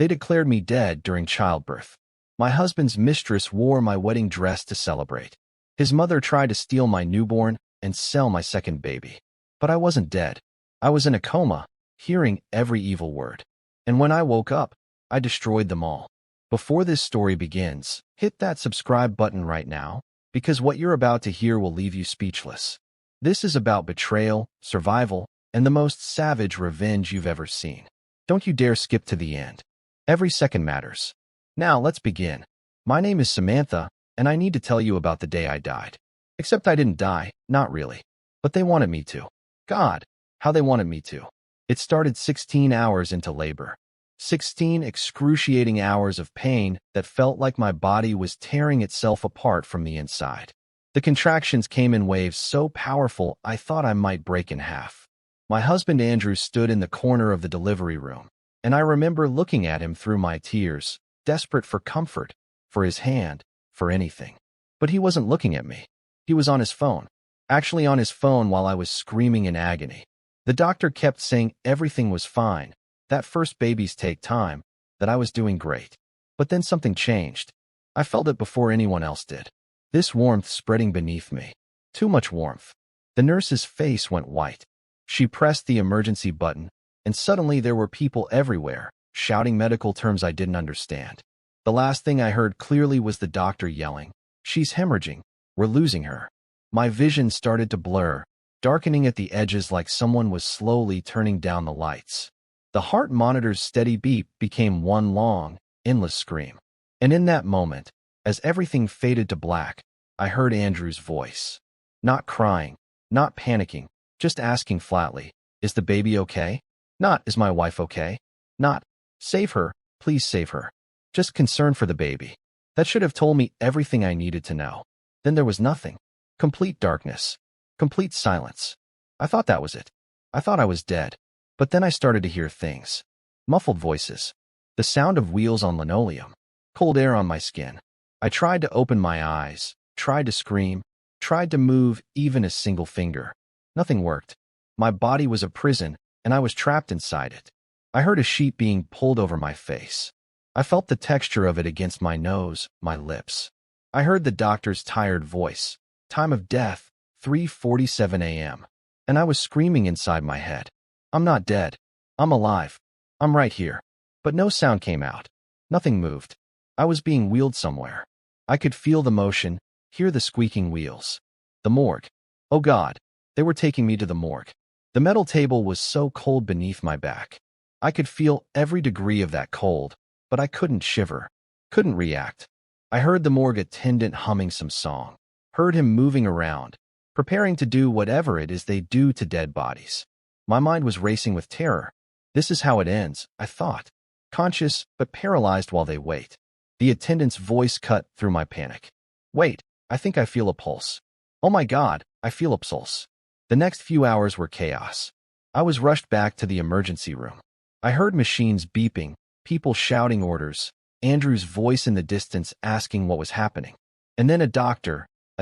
They declared me dead during childbirth. My husband's mistress wore my wedding dress to celebrate. His mother tried to steal my newborn and sell my second baby. But I wasn't dead. I was in a coma, hearing every evil word. And when I woke up, I destroyed them all. Before this story begins, hit that subscribe button right now, because what you're about to hear will leave you speechless. This is about betrayal, survival, and the most savage revenge you've ever seen. Don't you dare skip to the end. Every second matters. Now let's begin. My name is Samantha, and I need to tell you about the day I died. Except I didn't die, not really. But they wanted me to. God, how they wanted me to. It started 16 hours into labor. 16 excruciating hours of pain that felt like my body was tearing itself apart from the inside. The contractions came in waves so powerful I thought I might break in half. My husband Andrew stood in the corner of the delivery room, and I remember looking at him through my tears, desperate for comfort, for his hand, for anything. But he wasn't looking at me. He was on his phone. Actually on his phone while I was screaming in agony. The doctor kept saying everything was fine, that first babies take time, that I was doing great. But then something changed. I felt it before anyone else did. This warmth spreading beneath me. Too much warmth. The nurse's face went white. She pressed the emergency button, and suddenly there were people everywhere, shouting medical terms I didn't understand. The last thing I heard clearly was the doctor yelling, "She's hemorrhaging. We're losing her." My vision started to blur, darkening at the edges like someone was slowly turning down the lights. The heart monitor's steady beep became one long, endless scream. And in that moment, as everything faded to black, I heard Andrew's voice. Not crying, not panicking, just asking flatly, "Is the baby okay?" Not, "Is my wife okay?" Not, "Save her, please save her." Just concern for the baby. That should have told me everything I needed to know. Then there was nothing. Complete darkness. Complete silence. I thought that was it. I thought I was dead. But then I started to hear things. Muffled voices. The sound of wheels on linoleum. Cold air on my skin. I tried to open my eyes, tried to scream, tried to move even a single finger. Nothing worked. My body was a prison, and I was trapped inside it. I heard a sheet being pulled over my face. I felt the texture of it against my nose, my lips. I heard the doctor's tired voice. Time of death, 3:47 a.m. And I was screaming inside my head. I'm not dead. I'm alive. I'm right here. But no sound came out. Nothing moved. I was being wheeled somewhere. I could feel the motion, hear the squeaking wheels. The morgue. Oh God, they were taking me to the morgue. The metal table was so cold beneath my back. I could feel every degree of that cold, but I couldn't shiver, couldn't react. I heard the morgue attendant humming some song, heard him moving around, preparing to do whatever it is they do to dead bodies. My mind was racing with terror. This is how it ends, I thought. Conscious, but paralyzed while they wait. The attendant's voice cut through my panic. "Wait, I think I feel a pulse. Oh my God, I feel a pulse." The next few hours were chaos. I was rushed back to the emergency room. I heard machines beeping, people shouting orders, Andrew's voice in the distance asking what was happening. And then a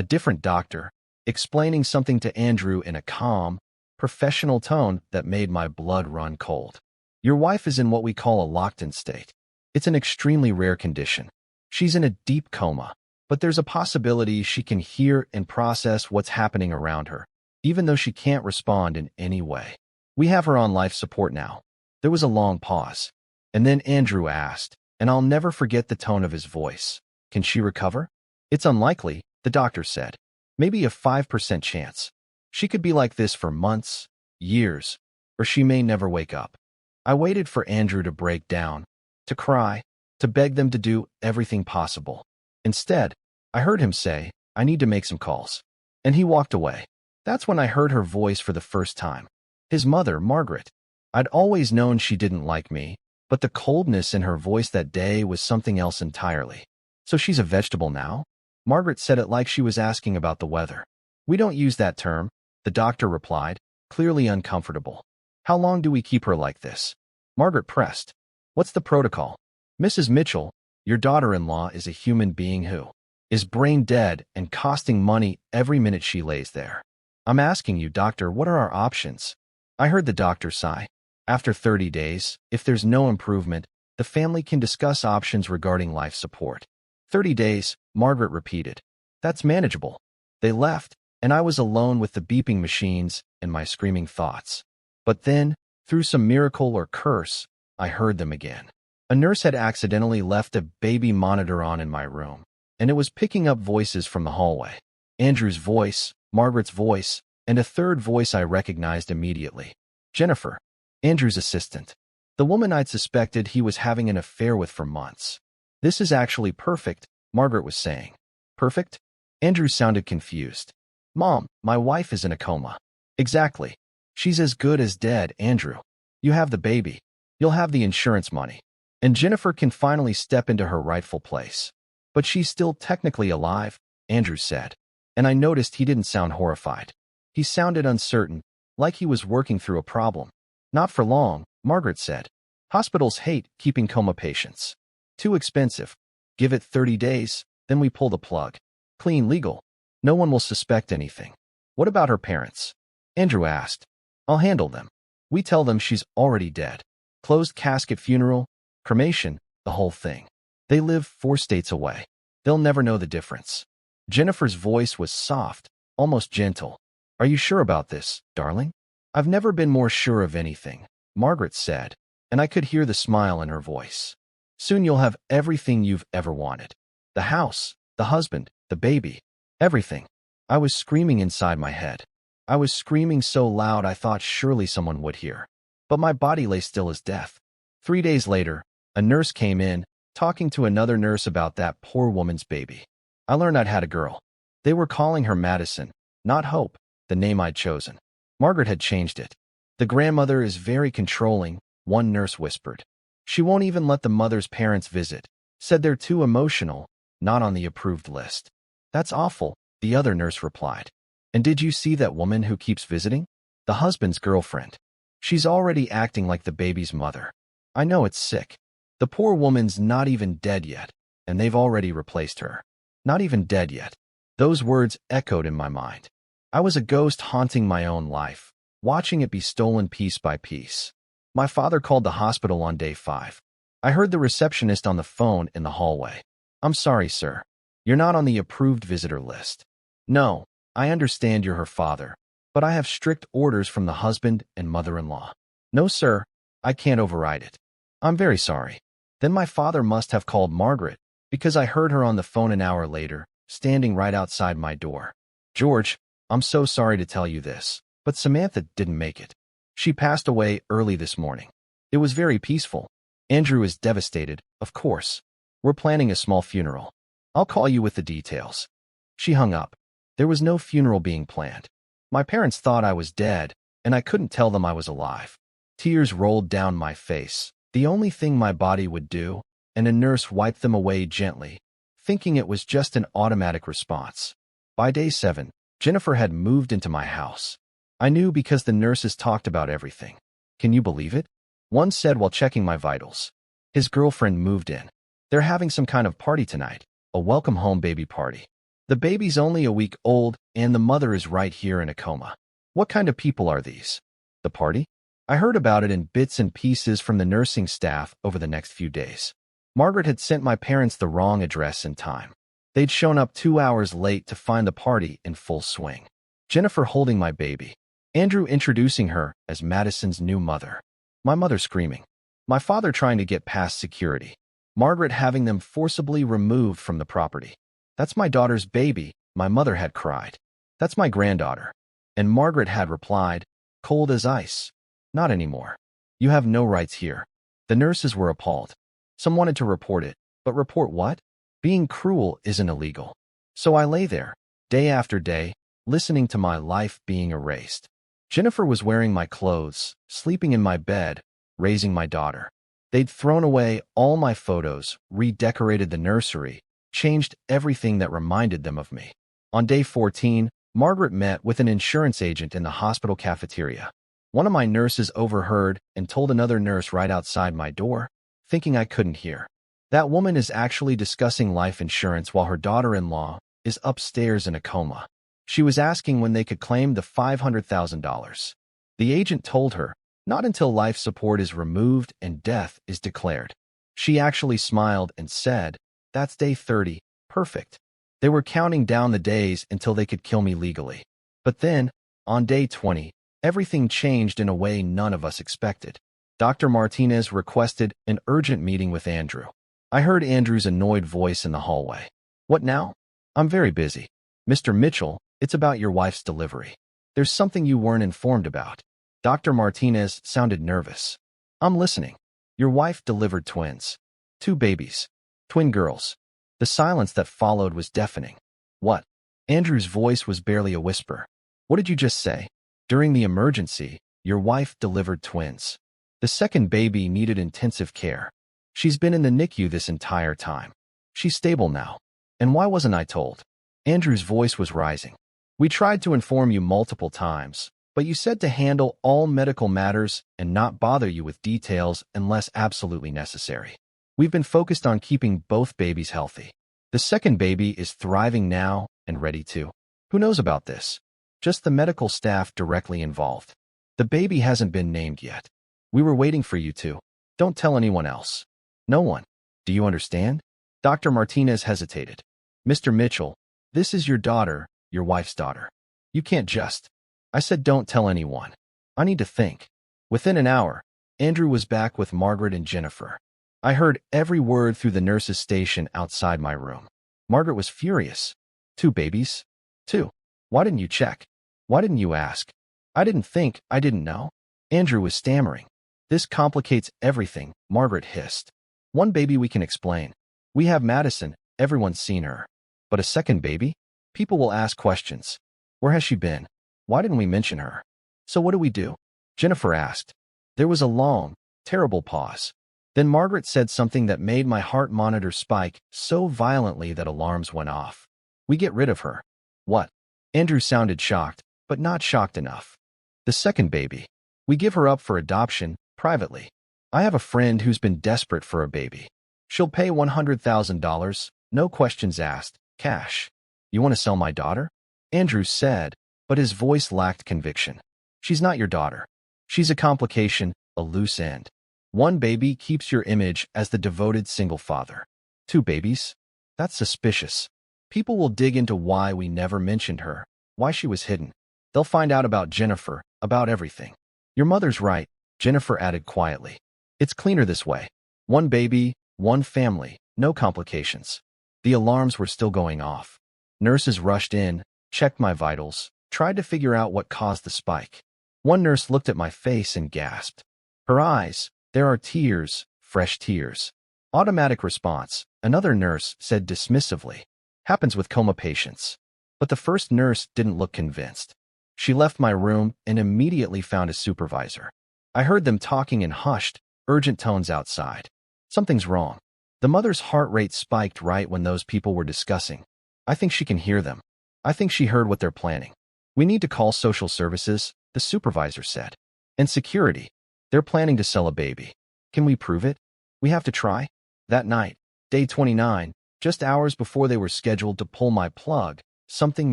different doctor, explaining something to Andrew in a calm, professional tone that made my blood run cold. "Your wife is in what we call a locked-in state. It's an extremely rare condition. She's in a deep coma, but there's a possibility she can hear and process what's happening around her, even though she can't respond in any way. We have her on life support now." There was a long pause. And then Andrew asked, and I'll never forget the tone of his voice, "Can she recover?" "It's unlikely," the doctor said. "Maybe a 5% chance. She could be like this for months, years, or she may never wake up." I waited for Andrew to break down, to cry, to beg them to do everything possible. Instead, I heard him say, "I need to make some calls." And he walked away. That's when I heard her voice for the first time. His mother, Margaret. I'd always known she didn't like me, but the coldness in her voice that day was something else entirely. "So she's a vegetable now?" Margaret said it like she was asking about the weather. "We don't use that term," the doctor replied, clearly uncomfortable. "How long do we keep her like this?" Margaret pressed. "What's the protocol?" "Mrs. Mitchell, your daughter-in-law is a human being who is brain dead and costing money every minute she lays there. I'm asking you, doctor, what are our options?" I heard the doctor sigh. "After 30 days, if there's no improvement, The family can discuss options regarding life support. 30 days, Margaret repeated. That's manageable. They left, and I was alone with the beeping machines and my screaming thoughts. But then, through some miracle or curse, I heard them again. A nurse had accidentally left a baby monitor on in my room, and it was picking up voices from the hallway. Andrew's voice, Margaret's voice, and a third voice I recognized immediately. Jennifer, Andrew's assistant. The woman I'd suspected he was having an affair with for months. This is actually perfect, Margaret was saying. Perfect? Andrew sounded confused. Mom, my wife is in a coma. Exactly. She's as good as dead, Andrew. You have the baby. You'll have the insurance money. And Jennifer can finally step into her rightful place. But she's still technically alive, Andrew said. And I noticed he didn't sound horrified. He sounded uncertain, like he was working through a problem. Not for long, Margaret said. Hospitals hate keeping coma patients. Too expensive. Give it 30 days, then we pull the plug. Clean legal. No one will suspect anything. What about her parents? Andrew asked. I'll handle them. We tell them she's already dead. Closed casket funeral, cremation, the whole thing. They live 4 states away. They'll never know the difference. Jennifer's voice was soft, almost gentle. Are you sure about this, darling? I've never been more sure of anything, Margaret said, and I could hear the smile in her voice. Soon you'll have everything you've ever wanted. The house, the husband, the baby, everything. I was screaming inside my head. I was screaming so loud I thought surely someone would hear. But my body lay still as death. 3 days later, a nurse came in, talking to another nurse about that poor woman's baby. I learned I'd had a girl. They were calling her Madison, not Hope, the name I'd chosen. Margaret had changed it. The grandmother is very controlling, one nurse whispered. She won't even let the mother's parents visit, said they're too emotional, not on the approved list. That's awful, the other nurse replied. And did you see that woman who keeps visiting? The husband's girlfriend. She's already acting like the baby's mother. I know it's sick. The poor woman's not even dead yet, and they've already replaced her. Not even dead yet. Those words echoed in my mind. I was a ghost haunting my own life, watching it be stolen piece by piece. My father called the hospital on day 5. I heard the receptionist on the phone in the hallway. I'm sorry, sir. You're not on the approved visitor list. No, I understand you're her father, but I have strict orders from the husband and mother-in-law. No, sir, I can't override it. I'm very sorry. Then my father must have called Margaret, because I heard her on the phone an hour later, standing right outside my door. George, I'm so sorry to tell you this, but Samantha didn't make it. She passed away early this morning. It was very peaceful. Andrew is devastated, of course. We're planning a small funeral. I'll call you with the details. She hung up. There was no funeral being planned. My parents thought I was dead, and I couldn't tell them I was alive. Tears rolled down my face, the only thing my body would do, and a nurse wiped them away gently, thinking it was just an automatic response. By day 7, Jennifer had moved into my house. I knew because the nurses talked about everything. Can you believe it? One said while checking my vitals. His girlfriend moved in. They're having some kind of party tonight, a welcome home baby party. The baby's only a week old, and the mother is right here in a coma. What kind of people are these? The party? I heard about it in bits and pieces from the nursing staff over the next few days. Margaret had sent my parents the wrong address and time. They'd shown up 2 hours late to find the party in full swing. Jennifer holding my baby. Andrew introducing her as Madison's new mother. My mother screaming. My father trying to get past security. Margaret having them forcibly removed from the property. That's my daughter's baby, my mother had cried. That's my granddaughter. And Margaret had replied, cold as ice. Not anymore. You have no rights here. The nurses were appalled. Some wanted to report it, but report what? Being cruel isn't illegal. So I lay there, day after day, listening to my life being erased. Jennifer was wearing my clothes, sleeping in my bed, raising my daughter. They'd thrown away all my photos, redecorated the nursery, changed everything that reminded them of me. On day 14, Margaret met with an insurance agent in the hospital cafeteria. One of my nurses overheard and told another nurse right outside my door, thinking I couldn't hear. That woman is actually discussing life insurance while her daughter-in-law is upstairs in a coma. She was asking when they could claim the $500,000. The agent told her, not until life support is removed and death is declared. She actually smiled and said, "That's day 30. Perfect." They were counting down the days until they could kill me legally. But then, on day 20, everything changed in a way none of us expected. Dr. Martinez requested an urgent meeting with Andrew. I heard Andrew's annoyed voice in the hallway. "What now?" "I'm very busy. Mr. Mitchell, it's about your wife's delivery. There's something you weren't informed about." Dr. Martinez sounded nervous. "I'm listening." "Your wife delivered twins. 2 babies. Twin girls." The silence that followed was deafening. "What?" Andrew's voice was barely a whisper. "What did you just say?" "During the emergency, your wife delivered twins. The second baby needed intensive care. She's been in the NICU this entire time. She's stable now." "And why wasn't I told?" Andrew's voice was rising. "We tried to inform you multiple times, but you said to handle all medical matters and not bother you with details unless absolutely necessary. We've been focused on keeping both babies healthy. The second baby is thriving now and ready to. Who knows about this? Just the medical staff directly involved. The baby hasn't been named yet. We were waiting for you to. Don't tell anyone else." "No one. Do you understand?" Dr. Martinez hesitated. "Mr. Mitchell, this is your daughter, your wife's daughter. You can't just." I said, "Don't tell anyone. I need to think." Within an hour, Andrew was back with Margaret and Jennifer. I heard every word through the nurse's station outside my room. Margaret was furious. "2 babies? 2. Why didn't you check? Why didn't you ask?" "I didn't think, I didn't know." Andrew was stammering. "This complicates everything," Margaret hissed. "1 baby we can explain. We have Madison, everyone's seen her. But a second baby? People will ask questions. Where has she been? Why didn't we mention her? So what do we do?" Jennifer asked. There was a long, terrible pause. Then Margaret said something that made my heart monitor spike so violently that alarms went off. "We get rid of her." "What?" Andrew sounded shocked, but not shocked enough. "The second baby. We give her up for adoption, privately. I have a friend who's been desperate for a baby. She'll pay $100,000, no questions asked, cash." "You want to sell my daughter?" Andrew said, but his voice lacked conviction. "She's not your daughter. She's a complication, a loose end. 1 baby keeps your image as the devoted single father. 2 babies? That's suspicious. People will dig into why we never mentioned her, why she was hidden. They'll find out about Jennifer, about everything." "Your mother's right," Jennifer added quietly. "It's cleaner this way. 1 baby, 1 family, no complications." The alarms were still going off. Nurses rushed in, checked my vitals, tried to figure out what caused the spike. One nurse looked at my face and gasped. Her eyes, "There are tears, fresh tears." "Automatic response," another nurse said dismissively. "Happens with coma patients." But the first nurse didn't look convinced. She left my room and immediately found a supervisor. I heard them talking in hushed, urgent tones outside. "Something's wrong." The mother's heart rate spiked right when those people were discussing. "I think she can hear them. I think she heard what they're planning." "We need to call social services," the supervisor said. "And security. They're planning to sell a baby. Can we prove it? We have to try." That night, day 29, just hours before they were scheduled to pull my plug, something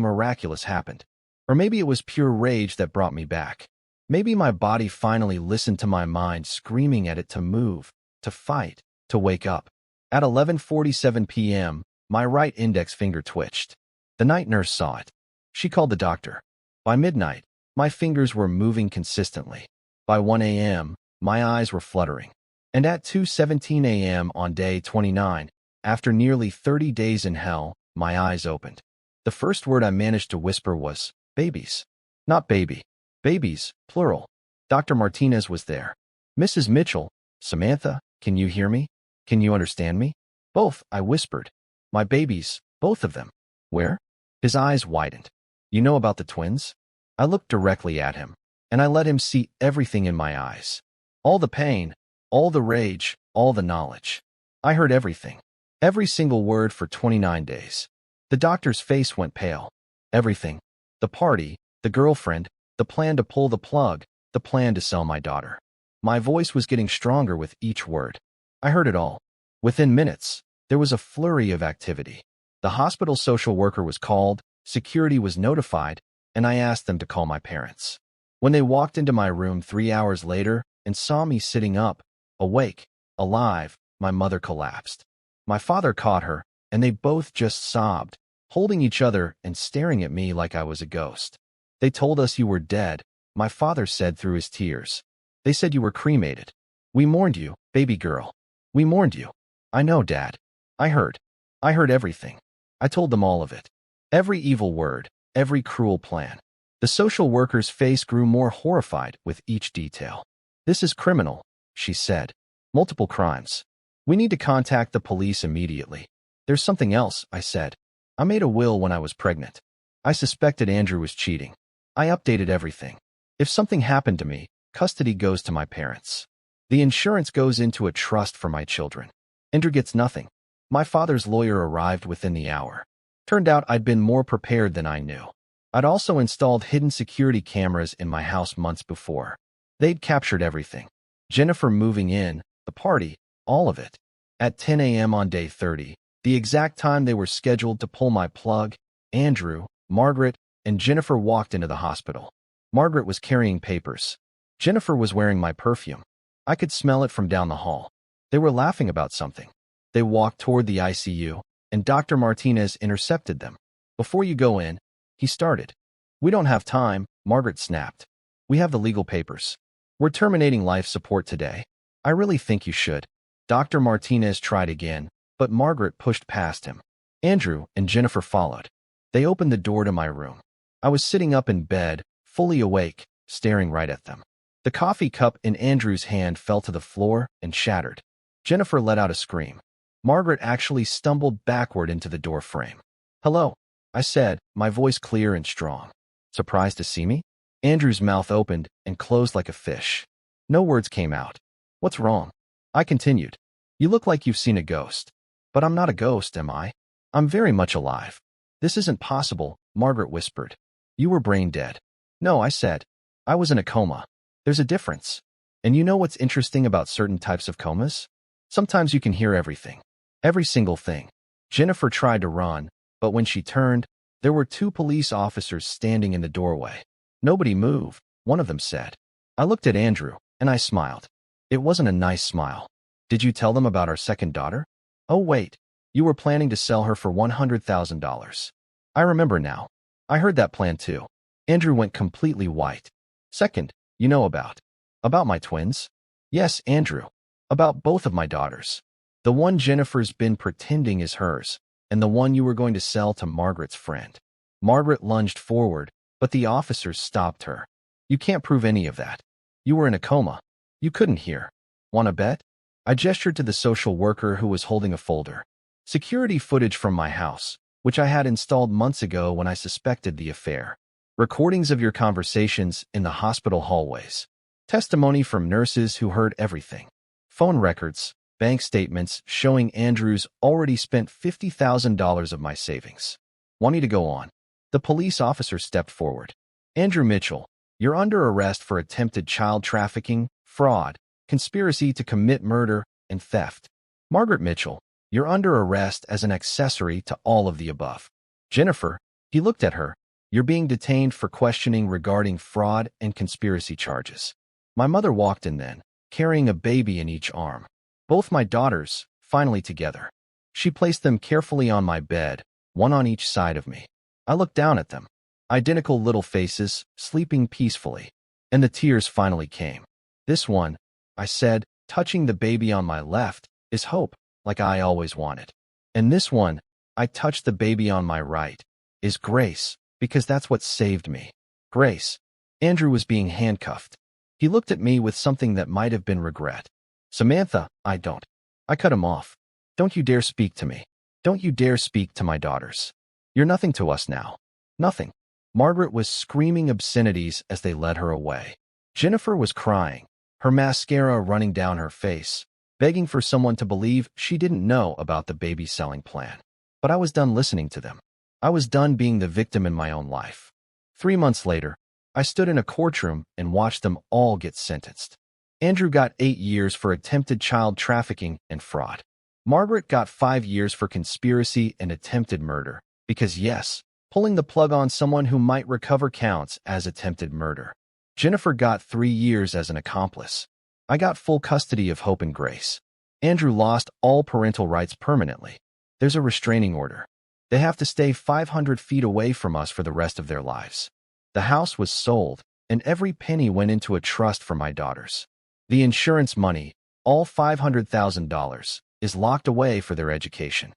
miraculous happened. Or maybe it was pure rage that brought me back. Maybe my body finally listened to my mind screaming at it to move, to fight, to wake up. At 11:47 p.m., my right index finger twitched. The night nurse saw it. She called the doctor. By midnight, my fingers were moving consistently. By 1 a.m., my eyes were fluttering. And at 2:17 a.m. on day 29, after nearly 30 days in hell, my eyes opened. The first word I managed to whisper was, "Babies." Not baby. Babies, plural. Dr. Martinez was there. "Mrs. Mitchell, Samantha, can you hear me? Can you understand me?" "Both," I whispered. "My babies, both of them." "Where?" His eyes widened. "You know about the twins?" I looked directly at him, and I let him see everything in my eyes. All the pain, all the rage, all the knowledge. I heard everything. Every single word for 29 days. The doctor's face went pale. Everything. The party, the girlfriend, the plan to pull the plug, the plan to sell my daughter. My voice was getting stronger with each word. I heard it all. Within minutes, there was a flurry of activity. The hospital social worker was called, security was notified, and I asked them to call my parents. When they walked into my room 3 hours later and saw me sitting up, awake, alive, my mother collapsed. My father caught her, and they both just sobbed, holding each other and staring at me like I was a ghost. They told us you were dead, my father said through his tears. They said you were cremated. We mourned you, baby girl. We mourned you. I know, Dad. I heard. I heard everything. I told them all of it. Every evil word, every cruel plan. The social worker's face grew more horrified with each detail. This is criminal, she said. Multiple crimes. We need to contact the police immediately. There's something else, I said. I made a will when I was pregnant. I suspected Andrew was cheating. I updated everything. If something happened to me, custody goes to my parents. The insurance goes into a trust for my children. Andrew gets nothing. My father's lawyer arrived within the hour. Turned out I'd been more prepared than I knew. I'd also installed hidden security cameras in my house months before. They'd captured everything. Jennifer moving in, the party, all of it. At 10 a.m. on day 30, the exact time they were scheduled to pull my plug, Andrew, Margaret, and Jennifer walked into the hospital. Margaret was carrying papers. Jennifer was wearing my perfume. I could smell it from down the hall. They were laughing about something. They walked toward the ICU, and Dr. Martinez intercepted them. Before you go in, he started. We don't have time, Margaret snapped. We have the legal papers. We're terminating life support today. I really think you should. Dr. Martinez tried again, but Margaret pushed past him. Andrew and Jennifer followed. They opened the door to my room. I was sitting up in bed, fully awake, staring right at them. The coffee cup in Andrew's hand fell to the floor and shattered. Jennifer let out a scream. Margaret actually stumbled backward into the door frame. Hello, I said, my voice clear and strong. Surprised to see me? Andrew's mouth opened and closed like a fish. No words came out. What's wrong? I continued. You look like you've seen a ghost. But I'm not a ghost, am I? I'm very much alive. This isn't possible, Margaret whispered. You were brain dead. No, I said. I was in a coma. There's a difference. And you know what's interesting about certain types of comas? Sometimes you can hear everything. Every single thing. Jennifer tried to run, but when she turned, there were 2 police officers standing in the doorway. Nobody moved, one of them said. I looked at Andrew, and I smiled. It wasn't a nice smile. Did you tell them about our second daughter? Oh wait, you were planning to sell her for $100,000. I remember now. I heard that plan too. Andrew went completely white. Second, you know about my twins? Yes, Andrew. About both of my daughters. The one Jennifer's been pretending is hers, and the one you were going to sell to Margaret's friend. Margaret lunged forward, but the officers stopped her. You can't prove any of that. You were in a coma. You couldn't hear. Want to bet? I gestured to the social worker who was holding a folder. Security footage from my house, which I had installed months ago when I suspected the affair. Recordings of your conversations in the hospital hallways. Testimony from nurses who heard everything. Phone records, bank statements showing Andrews already spent $50,000 of my savings. Want me to go on? The police officer stepped forward. Andrew Mitchell, you're under arrest for attempted child trafficking, fraud, conspiracy to commit murder, and theft. Margaret Mitchell, you're under arrest as an accessory to all of the above. Jennifer, he looked at her, you're being detained for questioning regarding fraud and conspiracy charges. My mother walked in then, carrying a baby in each arm. Both my daughters, finally together. She placed them carefully on my bed, one on each side of me. I looked down at them. Identical little faces, sleeping peacefully. And the tears finally came. This one, I said, touching the baby on my left, is hope, like I always wanted. And this one, I touched the baby on my right, is grace, because that's what saved me. Grace. Andrew was being handcuffed. He looked at me with something that might have been regret. Samantha, I don't. I cut him off. Don't you dare speak to me. Don't you dare speak to my daughters. You're nothing to us now. Nothing. Margaret was screaming obscenities as they led her away. Jennifer was crying, her mascara running down her face, begging for someone to believe she didn't know about the baby selling plan. But I was done listening to them. I was done being the victim in my own life. 3 months later, I stood in a courtroom and watched them all get sentenced. Andrew got 8 years for attempted child trafficking and fraud. Margaret got 5 years for conspiracy and attempted murder, because yes, pulling the plug on someone who might recover counts as attempted murder. Jennifer got 3 years as an accomplice. I got full custody of Hope and Grace. Andrew lost all parental rights permanently. There's a restraining order. They have to stay 500 feet away from us for the rest of their lives. The house was sold, and every penny went into a trust for my daughters. The insurance money, all $500,000, is locked away for their education.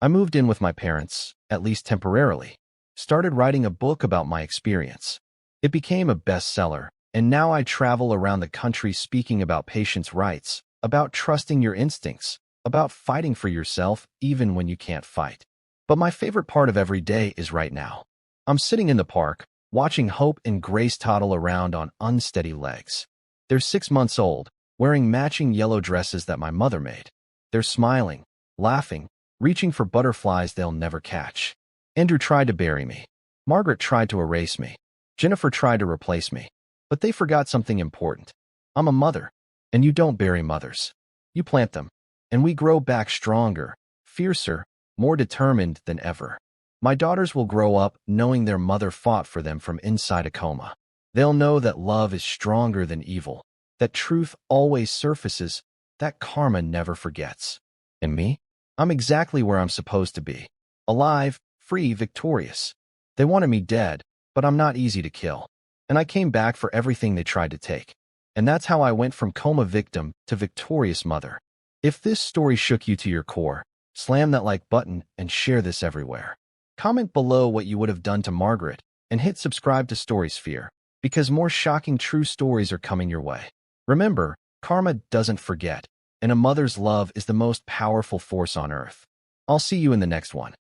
I moved in with my parents, at least temporarily, started writing a book about my experience. It became a bestseller, and now I travel around the country speaking about patients' rights, about trusting your instincts, about fighting for yourself even when you can't fight. But my favorite part of every day is right now. I'm sitting in the park, watching Hope and Grace toddle around on unsteady legs. They're 6 months old, wearing matching yellow dresses that my mother made. They're smiling, laughing, reaching for butterflies they'll never catch. Andrew tried to bury me. Margaret tried to erase me. Jennifer tried to replace me. But they forgot something important. I'm a mother, and you don't bury mothers. You plant them, and we grow back stronger, fiercer, more determined than ever. My daughters will grow up knowing their mother fought for them from inside a coma. They'll know that love is stronger than evil, that truth always surfaces, that karma never forgets. And me? I'm exactly where I'm supposed to be. Alive, free, victorious. They wanted me dead, but I'm not easy to kill. And I came back for everything they tried to take. And that's how I went from coma victim to victorious mother. If this story shook you to your core, slam that like button and share this everywhere. Comment below what you would have done to Margaret, and hit subscribe to Storysphere, because more shocking true stories are coming your way. Remember, karma doesn't forget, and a mother's love is the most powerful force on earth. I'll see you in the next one.